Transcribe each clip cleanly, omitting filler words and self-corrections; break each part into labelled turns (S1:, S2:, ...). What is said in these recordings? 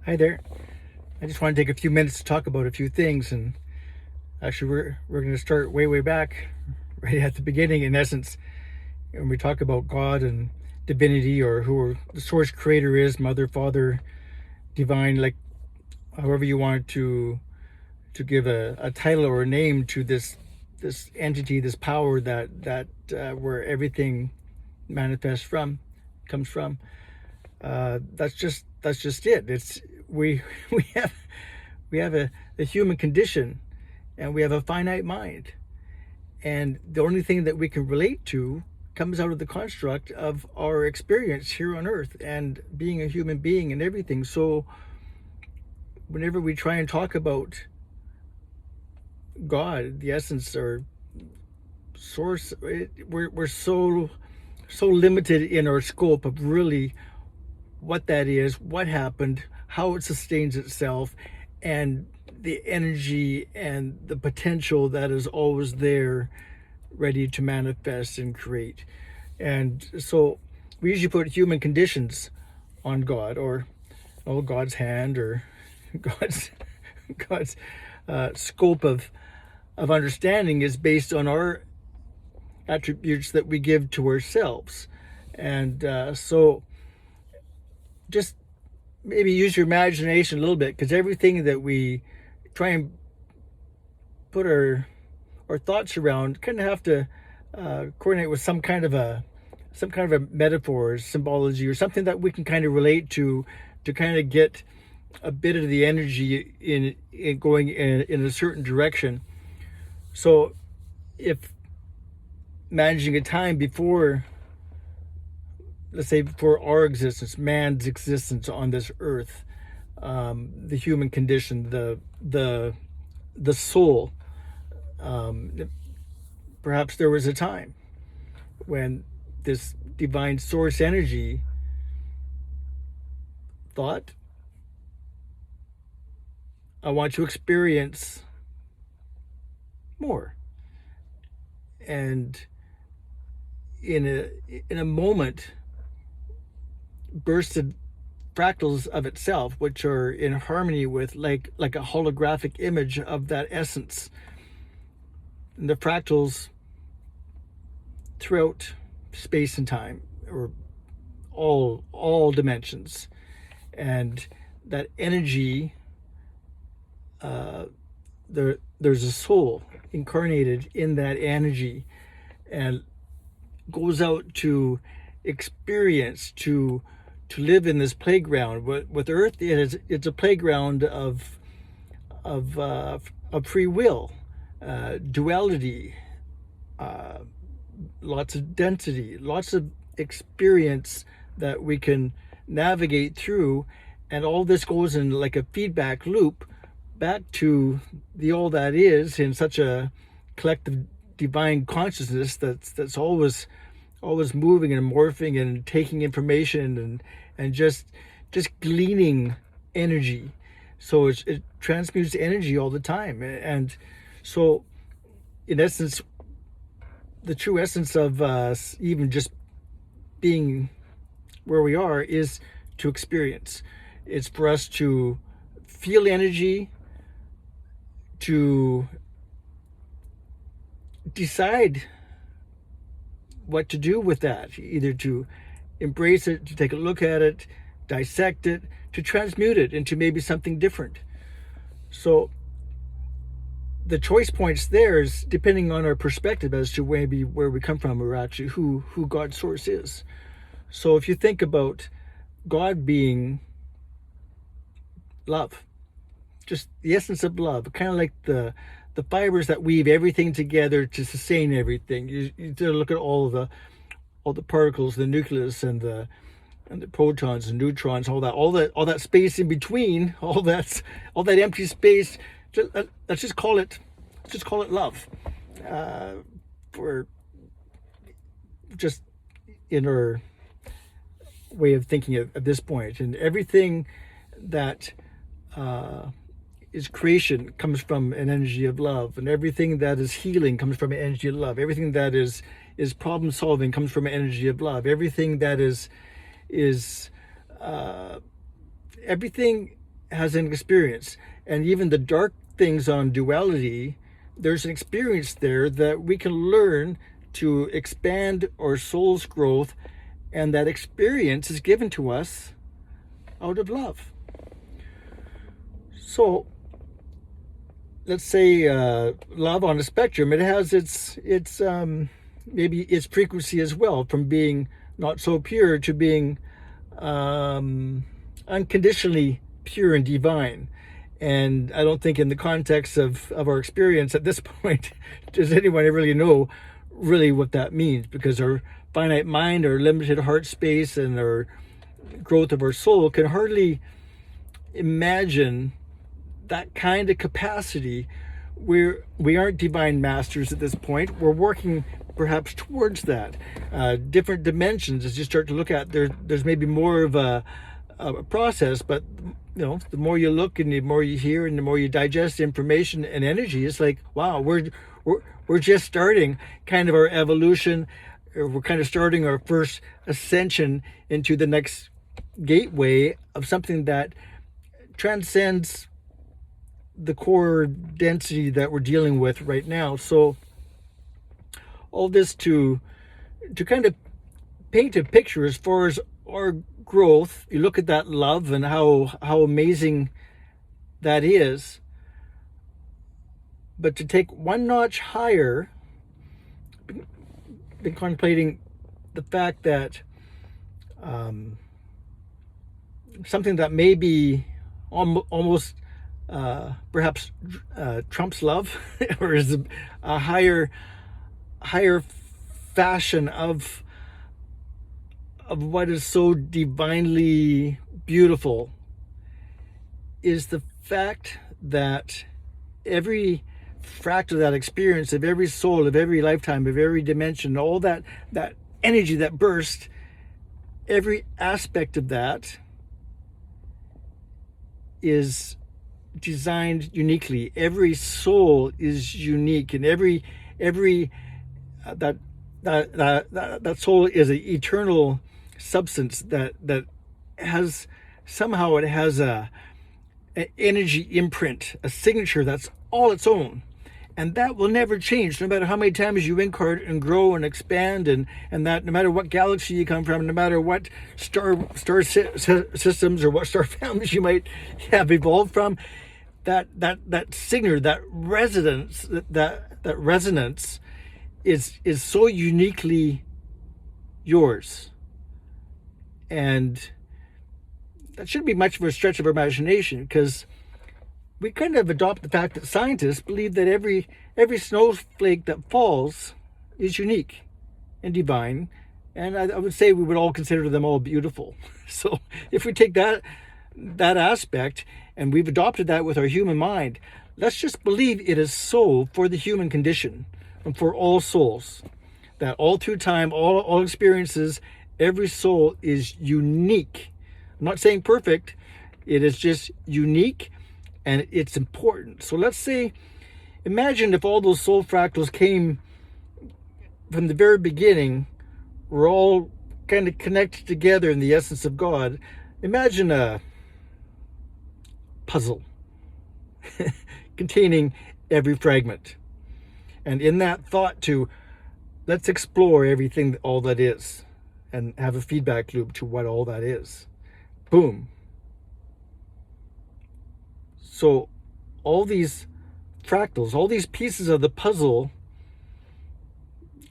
S1: Hi there. I just want to take a few minutes to talk about a few things, and actually, we're going to start way back, right at the beginning. In essence, when we talk about God and divinity, or who the source creator is, Mother, Father, divine, like however you want to give a title or a name to this entity, this power that where everything manifests from, comes from. That's just it. It's we we have we have a human condition, and we have a finite mind, and the only thing that we can relate to comes out of the construct of our experience here on earth and being a human being and everything. So whenever we try and talk about God, the essence or source, we're so limited in our scope of really what that is, what happened, how it sustains itself, and the energy and the potential that is always there, ready to manifest and create. And so we usually put human conditions on God, or God's hand, or God's God's scope of understanding is based on our attributes that we give to ourselves. And so just maybe use your imagination a little bit, because everything that we try and put our thoughts around kind of have to coordinate with some kind of a metaphor, symbology, or something that we can kind of relate to kind of get a bit of the energy in going in a certain direction. So if managing a time before, let's say, before our existence, man's existence on this earth, the human condition, the soul, perhaps there was a time when this divine source energy thought, I want to experience more. And in a moment bursted fractals of itself, which are in harmony with like a holographic image of that essence. And the fractals throughout space and time, or all dimensions, and that energy, there's a soul incarnated in that energy, and goes out to experience, to live in this playground. With Earth, it's a playground of free will, duality, lots of density, lots of experience that we can navigate through, and all this goes in like a feedback loop back to the all that is, in such a collective divine consciousness that's always moving and morphing and taking information and just gleaning energy. So it transmutes energy all the time. And so in essence, the true essence of us even just being where we are is to experience. It's for us to feel energy, to decide what to do with that, either to embrace it, to take a look at it, dissect it, to transmute it into maybe something different. So the choice points there is depending on our perspective as to maybe where we come from, or actually who God's source is. So if you think about God being love, just the essence of love, kind of like the fibers that weave everything together to sustain everything. You look at all the particles, the nucleus, and the protons and neutrons, all that space in between, all that empty space. Let's just call it love. For just in our way of thinking at this point, and everything that is creation comes from an energy of love, and everything that is healing comes from an energy of love. Everything that is problem solving comes from an energy of love. Everything that is everything has an experience. And even the dark things on duality, there's an experience there that we can learn to expand our soul's growth, and that experience is given to us out of love. So let's say love on a spectrum, it has its maybe its frequency as well, from being not so pure to being unconditionally pure and divine. And I don't think in the context of our experience at this point does anyone really know really what that means, because our finite mind, our limited heart space, and our growth of our soul can hardly imagine that kind of capacity. We aren't divine masters at this point. We're working perhaps towards that. Different dimensions, as you start to look at, there's maybe more of a process, but the more you look and the more you hear and the more you digest information and energy, it's like, wow, we're just starting kind of our evolution. We're kind of starting our first ascension into the next gateway of something that transcends the core density that we're dealing with right now. So all this to kind of paint a picture as far as our growth. You look at that love and how amazing that is, but to take one notch higher, been contemplating the fact that something that may be almost perhaps trumps love, or is a higher fashion of what is so divinely beautiful, is the fact that every fractal of that experience, of every soul, of every lifetime, of every dimension, all that energy that burst, every aspect of that is designed uniquely. Every soul is unique, and every that soul is an eternal substance that has, somehow it has an energy imprint, a signature that's all its own, and that will never change, no matter how many times you incarnate and grow and expand, and that no matter what galaxy you come from, no matter what star systems or what star families you might have evolved from, that signature, that resonance, that resonance is so uniquely yours. And that shouldn't be much of a stretch of our imagination, because we kind of adopt the fact that scientists believe that every snowflake that falls is unique and divine, and I would say we would all consider them all beautiful. So if we take that aspect and we've adopted that with our human mind, let's just believe it is so for the human condition and for all souls, that all through time, all experiences, every soul is unique. I'm not saying perfect, it is just unique, and it's important. So let's say, imagine if all those soul fractals came from the very beginning, we're all kind of connected together in the essence of God. Imagine a puzzle containing every fragment. And in that thought to, let's explore everything, all that is, and have a feedback loop to what all that is. Boom. So all these fractals, all these pieces of the puzzle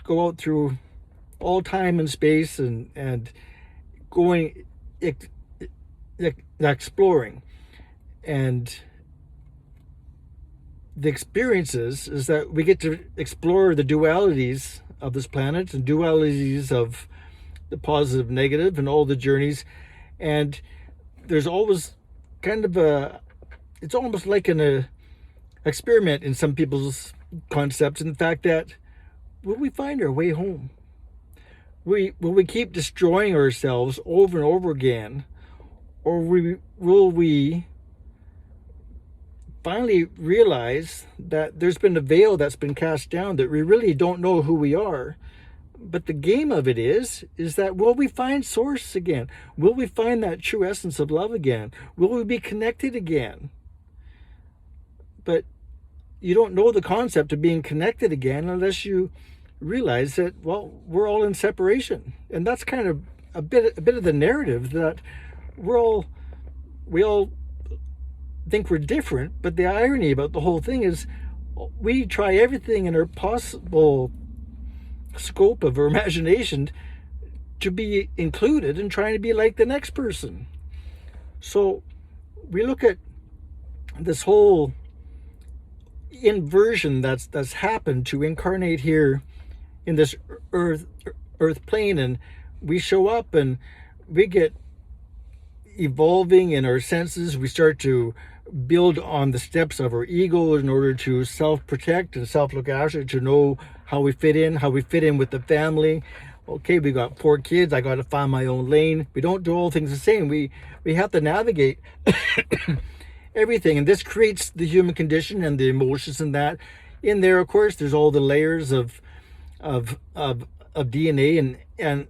S1: go out through all time and space and going exploring. And the experiences is that we get to explore the dualities of this planet and dualities of the positive, negative, and all the journeys. And there's always kind of it's almost like an experiment in some people's concepts, in the fact that, will we find our way home? Will we keep destroying ourselves over and over again? Or will we finally realize that there's been a veil that's been cast down, that we really don't know who we are, But the game of it is that will we find source again? Will we find that true essence of love again? Will we be connected again? But you don't know the concept of being connected again unless you realize that, well, we're all in separation. And that's kind of a bit of the narrative, that we all think we're different. But the irony about the whole thing is we try everything in our possible scope of our imagination to be included and trying to be like the next person. So we look at this whole inversion that's happened to incarnate here in this earth plane, and we show up and we get evolving in our senses. We start to build on the steps of our ego in order to self-protect and self-look after, to know how we fit in with the family. Okay, we got 4 kids, I got to find my own lane. We don't do all things the same. We have to navigate everything, and this creates the human condition and the emotions and that. In there, of course, there's all the layers of DNA and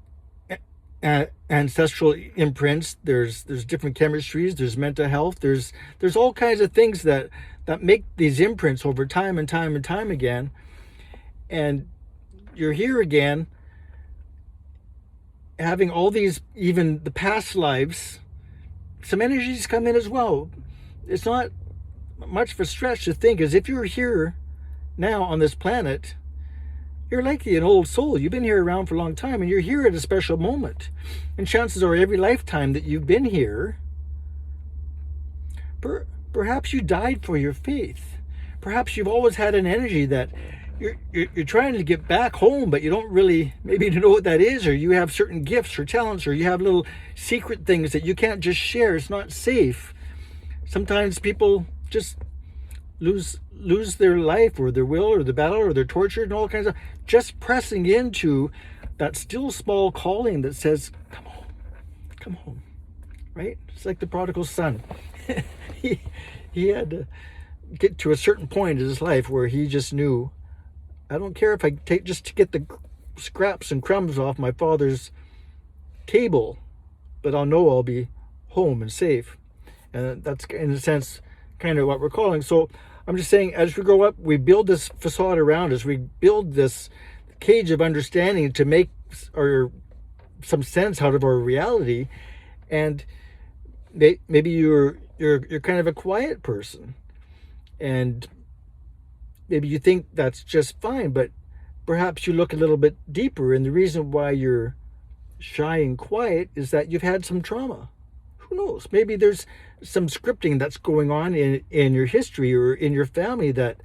S1: ancestral imprints. There's different chemistries. There's mental health. There's all kinds of things that make these imprints over time and time and time again. And you're here again, having all these, even the past lives. Some energies come in as well. It's not much of a stretch to think, as if you're here now on this planet, you're likely an old soul. You've been here around for a long time, and you're here at a special moment. And chances are every lifetime that you've been here, perhaps you died for your faith. Perhaps you've always had an energy that you're trying to get back home, but you don't really maybe know what that is, or you have certain gifts or talents, or you have little secret things that you can't just share. It's not safe. Sometimes people just lose their life or their will or the battle, or they're tortured and all kinds of, just pressing into that still small calling that says, come home, right? It's like the prodigal son. he had to get to a certain point in his life where he just knew, I don't care if I take just to get the scraps and crumbs off my father's table, but I'll know I'll be home and safe. And that's, in a sense, kind of what we're calling. So I'm just saying, as we grow up, we build this facade around us. We build this cage of understanding to make some sense out of our reality. And maybe you're kind of a quiet person, and maybe you think that's just fine, but perhaps you look a little bit deeper, and the reason why you're shy and quiet is that you've had some trauma. Who knows? Maybe there's some scripting that's going on in your history or in your family that,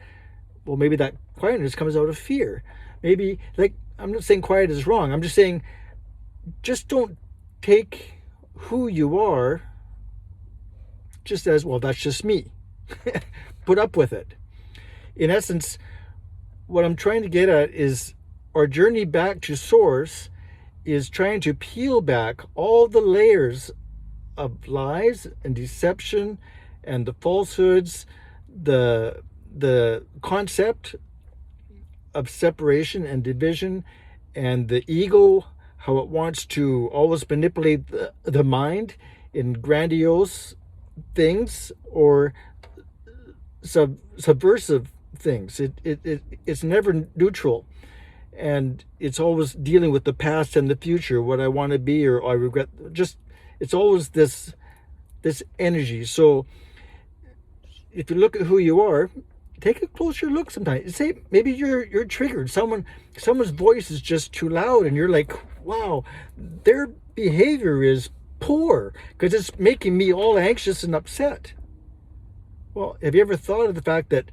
S1: well, maybe that quietness comes out of fear. Maybe, like, I'm not saying quiet is wrong. I'm just saying, just don't take who you are just as, well, that's just me. Put up with it. In essence, what I'm trying to get at is our journey back to source is trying to peel back all the layers of lies and deception and the falsehoods, the concept of separation and division, and the ego, how it wants to always manipulate the mind in grandiose things or subversive things. It's never neutral, and it's always dealing with the past and the future, what I want to be or I regret. Just, it's always this energy. So if you look at who you are, take a closer look sometimes. Say maybe you're triggered. Someone's voice is just too loud, and you're like, wow, their behavior is poor because it's making me all anxious and upset. Well, have you ever thought of the fact that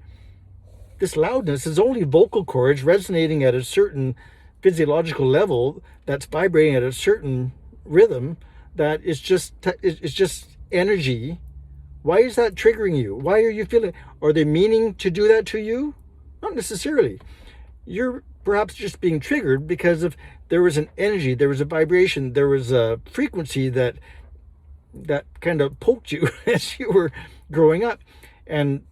S1: this loudness is only vocal cords resonating at a certain physiological level that's vibrating at a certain rhythm, that it's just energy? Why is that triggering you? Why are you feeling? Are they meaning to do that to you? Not necessarily. You're perhaps just being triggered because of there was an energy, there was a vibration, there was a frequency that kind of poked you as you were growing up. And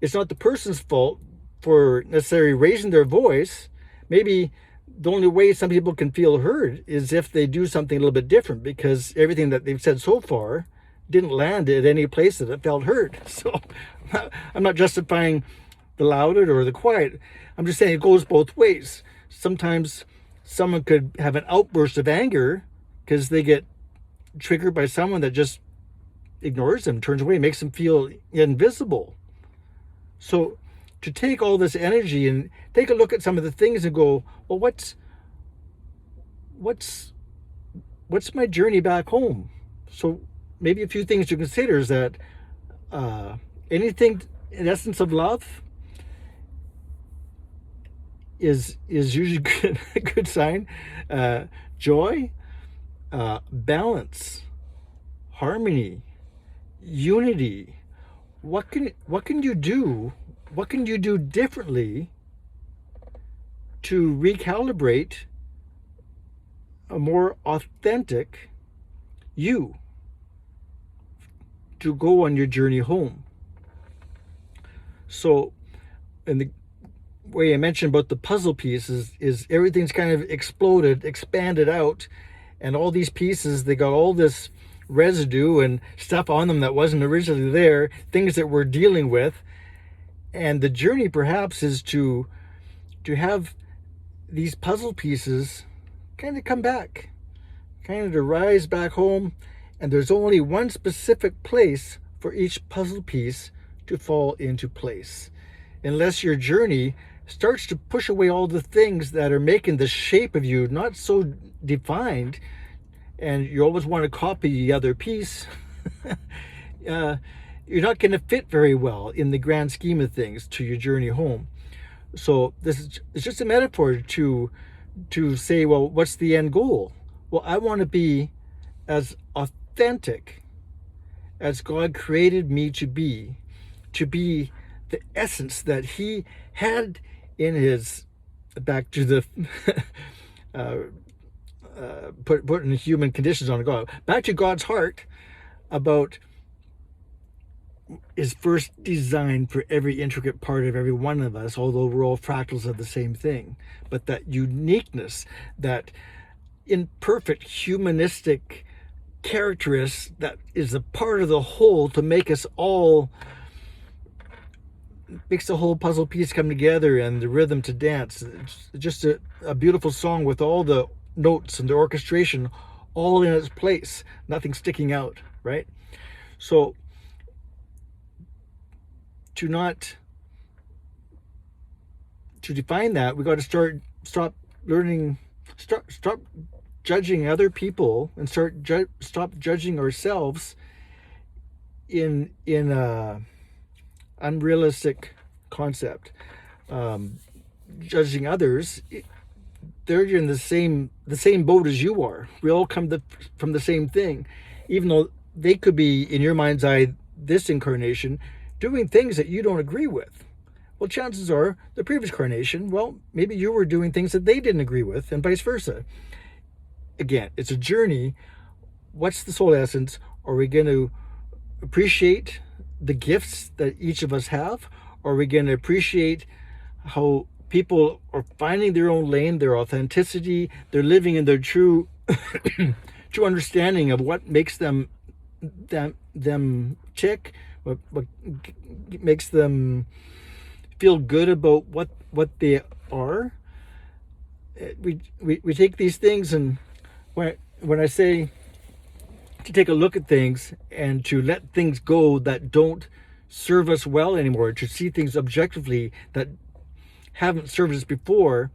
S1: it's not the person's fault for necessarily raising their voice. Maybe the only way some people can feel heard is if they do something a little bit different, because everything that they've said so far didn't land at any place that it felt heard. So I'm not justifying the loud or the quiet. I'm just saying it goes both ways. Sometimes someone could have an outburst of anger because they get triggered by someone that just ignores them, turns away, makes them feel invisible. So to take all this energy and take a look at some of the things and go, well, what's my journey back home? So maybe a few things to consider is that anything in essence of love is usually a good sign. Joy, balance, harmony, unity. What can you do? What can you do differently to recalibrate a more authentic you to go on your journey home? So, and the way I mentioned about the puzzle pieces is everything's kind of exploded, expanded out, and all these pieces, they got all this residue and stuff on them that wasn't originally there, things that we're dealing with. And the journey perhaps is to have these puzzle pieces kind of come back, kind of to rise back home. And there's only one specific place for each puzzle piece to fall into place. Unless your journey starts to push away all the things that are making the shape of you not so defined, and you always want to copy the other piece, you're not going to fit very well in the grand scheme of things to your journey home. So this is it's just a metaphor to say, well, what's the end goal? Well, I want to be as authentic as God created me to be the essence that He had in His, back to the putting human conditions on God, back to God's heart about His first design for every intricate part of every one of us, although we're all fractals of the same thing. But that uniqueness, that imperfect humanistic characteristic that is a part of the whole to make us all, makes the whole puzzle piece come together and the rhythm to dance. It's just a beautiful song with all the notes and the orchestration all in its place, nothing sticking out, right? So to define that, we got to stop judging other people and stop judging ourselves in a unrealistic concept. Judging others, they're in the same boat as you are. We all come from the same thing, even though they could be, in your mind's eye, this incarnation, doing things that you don't agree with. Well, chances are the previous incarnation, well, maybe you were doing things that they didn't agree with, and vice versa. Again, it's a journey. What's the soul essence? Are we going to appreciate the gifts that each of us have? Or are we going to appreciate how people are finding their own lane, their authenticity, they're living in their true true understanding of what makes them tick, what makes them feel good about what they are? We take these things, and when I say to take a look at things and to let things go that don't serve us well anymore, to see things objectively that haven't served us before,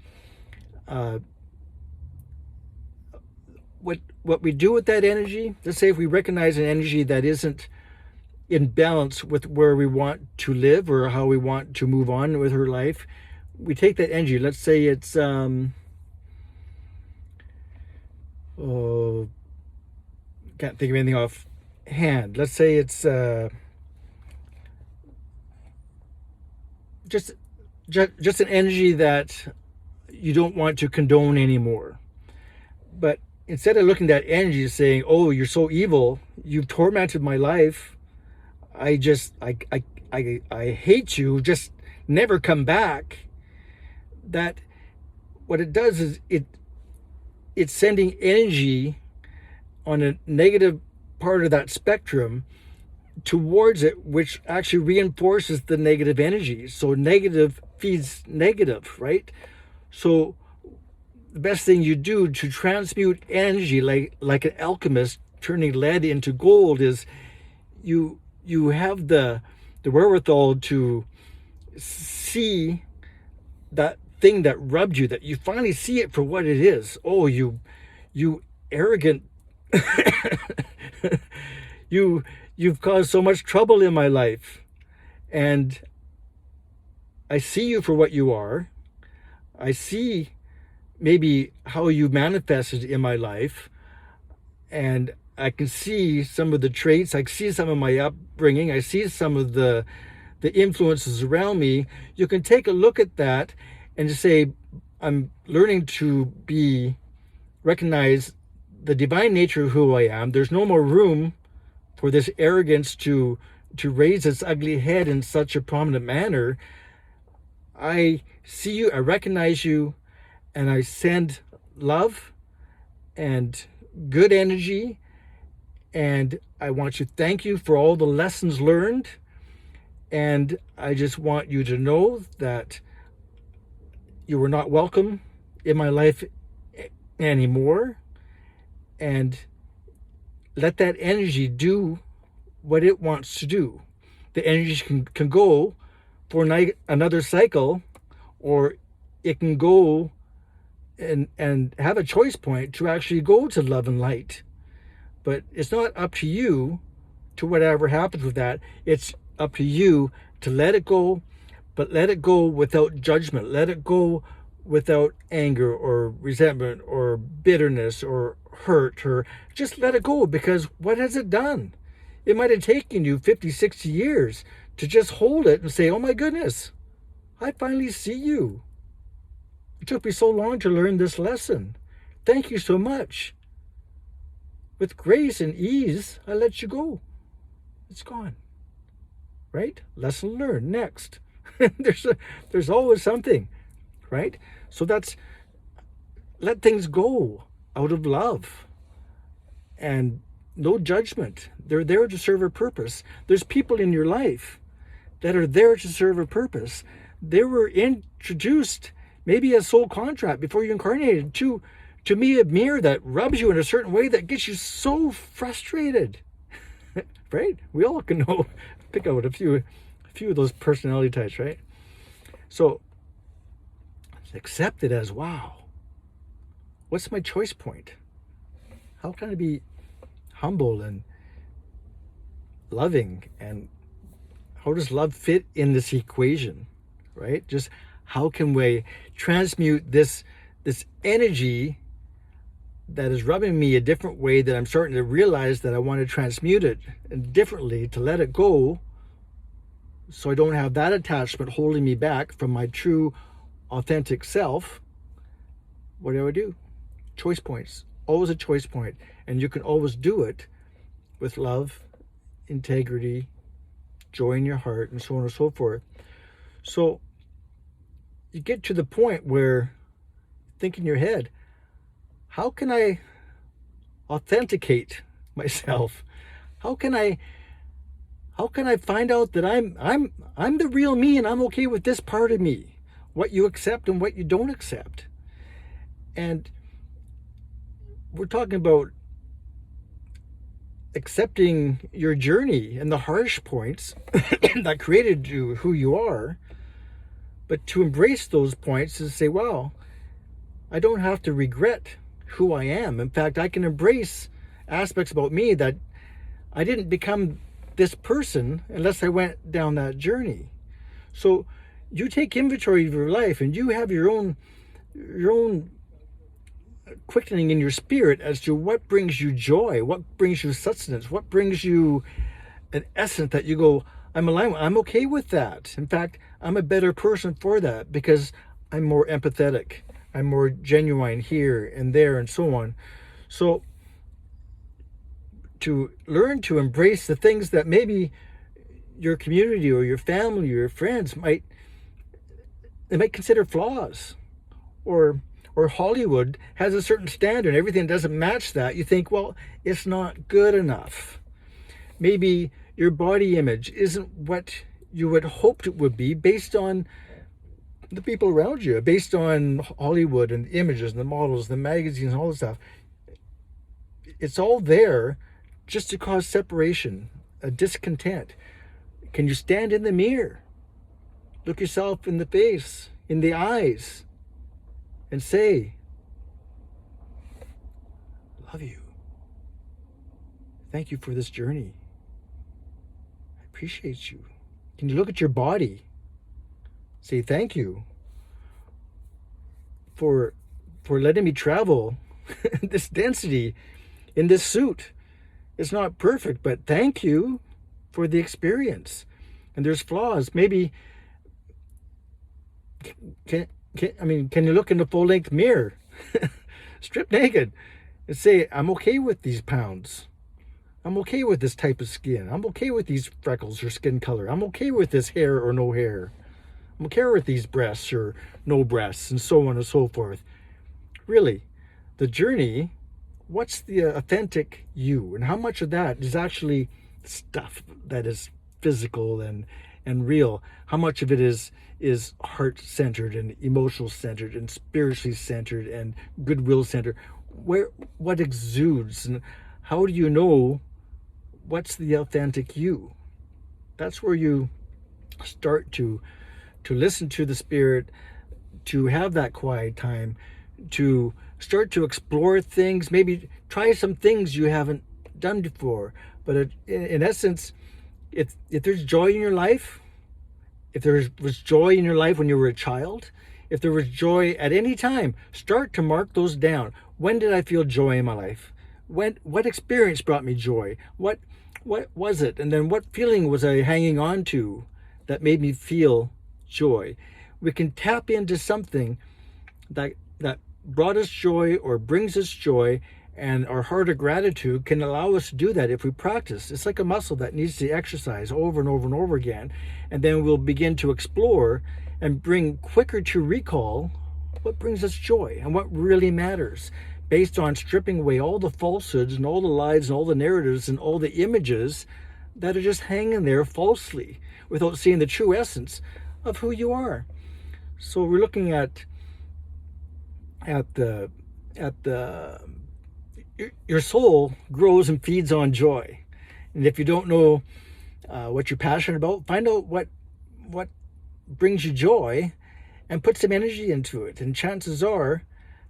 S1: what we do with that energy, let's say if we recognize an energy that isn't in balance with where we want to live or how we want to move on with her life, we take that energy. Let's say it's can't think of anything offhand. Let's say it's just an energy that you don't want to condone anymore. But instead of looking at that energy saying, oh, you're so evil, you've tormented my life, I hate you, just never come back, that what it does is it's sending energy on a negative part of that spectrum towards it, which actually reinforces the negative energy. So negative feeds negative, right? So the best thing you do to transmute energy, like an alchemist turning lead into gold, is you have the wherewithal to see that thing that rubbed you, that you finally see it for what it is. Oh, you arrogant you've caused so much trouble in my life, and I see you for what you are. I see maybe how you manifested in my life, and I can see some of the traits. I see some of my upbringing. I see some of the influences around me. You can take a look at that and just say, I'm learning to recognize the divine nature of who I am. There's no more room for this arrogance to raise its ugly head in such a prominent manner. I see you, I recognize you, and I send love and good energy, and I want to thank you for all the lessons learned, and I just want you to know that you were not welcome in my life anymore, and let that energy do what it wants to do. The energy can go for another cycle, or it can go and have a choice point to actually go to love and light. But it's not up to you to whatever happens with that. It's up to you to let it go, but let it go without judgment. Let it go without anger or resentment or bitterness or hurt, or just let it go, because what has it done? It might have taken you 50, 60 years to just hold it and say, oh my goodness, I finally see you. It took me so long to learn this lesson. Thank you so much. With grace and ease, I let you go. It's gone. Right? Lesson learned. Next. There's always something. Right? So let things go out of love and no judgment. They're there to serve a purpose. There's people in your life that are there to serve a purpose. They were introduced maybe as soul contract before you incarnated to me, a mirror that rubs you in a certain way that gets you so frustrated. Right? We all can pick out a few of those personality types, right? So accept it as, wow, what's my choice point? How can I be humble and loving? And how does love fit in this equation, right? Just how can we transmute this energy that is rubbing me a different way, that I'm starting to realize that I want to transmute it differently, to let it go, so I don't have that attachment holding me back from my true authentic self. What do? Choice points. Always a choice point. And you can always do it with love, integrity, joy in your heart, and so on and so forth. So you get to the point where you think in your head, how can I authenticate myself? How can I find out that I'm the real me, and I'm okay with this part of me, what you accept and what you don't accept? And we're talking about accepting your journey and the harsh points that created you who you are, but to embrace those points and say, wow, I don't have to regret who I am. In fact, I can embrace aspects about me that I didn't become this person unless I went down that journey. So you take inventory of your life, and you have your own quickening in your spirit as to what brings you joy, what brings you sustenance, what brings you an essence that you go, I'm aligned. I'm okay with that. In fact, I'm a better person for that because I'm more empathetic. I'm more genuine here and there and so on. So to learn to embrace the things that maybe your community or your family or your friends might consider flaws, or or Hollywood has a certain standard, and everything that doesn't match that, you think, well, it's not good enough. Maybe your body image isn't what you had hoped it would be based on the people around you, based on Hollywood and the images and the models, the magazines, and all this stuff. It's all there just to cause separation, a discontent. Can you stand in the mirror, look yourself in the face, in the eyes, and say, love you. Thank you for this journey. I appreciate you. Can you look at your body? Say thank you for letting me travel this density in this suit. It's not perfect, but thank you for the experience. And there's flaws. Maybe can you look in the full-length mirror, strip naked, and say, I'm okay with these pounds. I'm okay with this type of skin. I'm okay with these freckles or skin color. I'm okay with this hair or no hair. I'm okay with these breasts or no breasts, and so on and so forth. Really, the journey, what's the authentic you, and how much of that is actually stuff that is physical and real? How much of it is heart-centered and emotional-centered and spiritually centered and goodwill centered? What exudes, and how do you know what's the authentic you? That's where you start to listen to the Spirit, to have that quiet time, to start to explore things, maybe try some things you haven't done before. But in essence, if there's joy in your life, if there was joy in your life when you were a child, if there was joy at any time, start to mark those down. When did I feel joy in my life? What experience brought me joy? What was it? And then what feeling was I hanging on to that made me feel joy? We can tap into something that brought us joy or brings us joy, and our heart of gratitude can allow us to do that if we practice. It's like a muscle that needs to exercise over and over and over again, and then we'll begin to explore and bring quicker to recall what brings us joy and what really matters, based on stripping away all the falsehoods and all the lies and all the narratives and all the images that are just hanging there falsely without seeing the true essence of who you are. So we're looking at your soul grows and feeds on joy. And if you don't know what you're passionate about, find out what brings you joy and put some energy into it. And chances are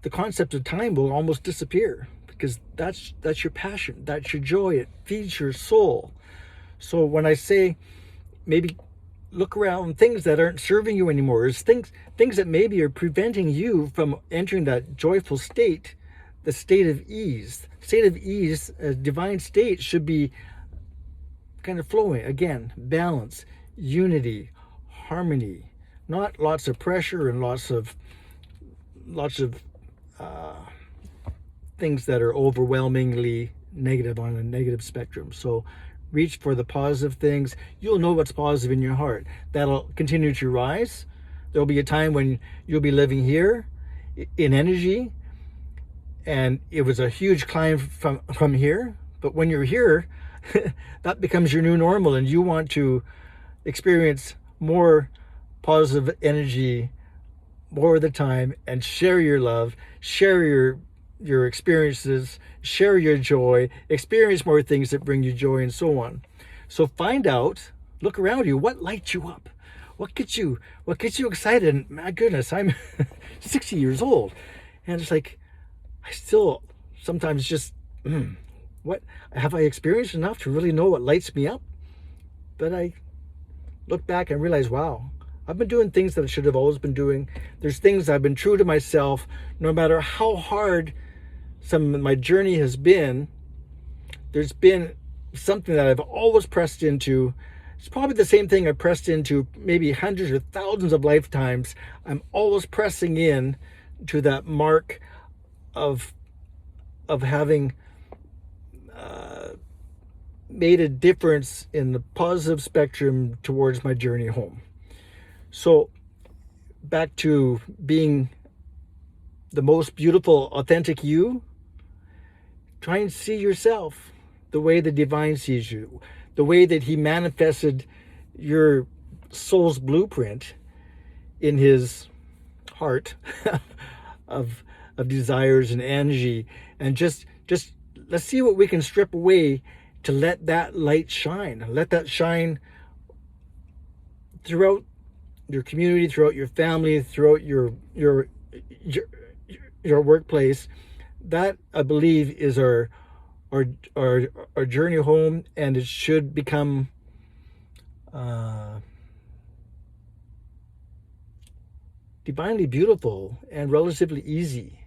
S1: the concept of time will almost disappear, because that's your passion, that's your joy. It feeds your soul. So when I say maybe look around things that aren't serving you anymore, is things that maybe are preventing you from entering that joyful state, the state of ease. State of ease, a divine state, should be kind of flowing. Again, balance, unity, harmony, not lots of pressure and lots of things that are overwhelmingly negative on a negative spectrum. So reach for the positive things. You'll know what's positive in your heart. That'll continue to rise. There'll be a time when you'll be living here in energy, and it was a huge climb from here. But when you're here, that becomes your new normal, and you want to experience more positive energy more of the time, and share your love, share your experiences, share your joy, experience more things that bring you joy, and so on. So find out, look around you, what lights you up, what gets you excited. And my goodness, I'm 60 years old, and it's like I still sometimes just what have I experienced enough to really know what lights me up? But I look back and realize, wow, I've been doing things that I should have always been doing. There's things I've been true to myself, no matter how hard some of my journey has been. There's been something that I've always pressed into. It's probably the same thing I pressed into maybe hundreds or thousands of lifetimes. I'm always pressing in to that mark of having made a difference in the positive spectrum towards my journey home. So back to being the most beautiful, authentic you, try and see yourself the way the divine sees you, the way that he manifested your soul's blueprint in his heart of desires and energy. And just let's see what we can strip away to let that light shine. Let that shine throughout your community, throughout your family, throughout your workplace. That, I believe, is our journey home, and it should become divinely beautiful and relatively easy.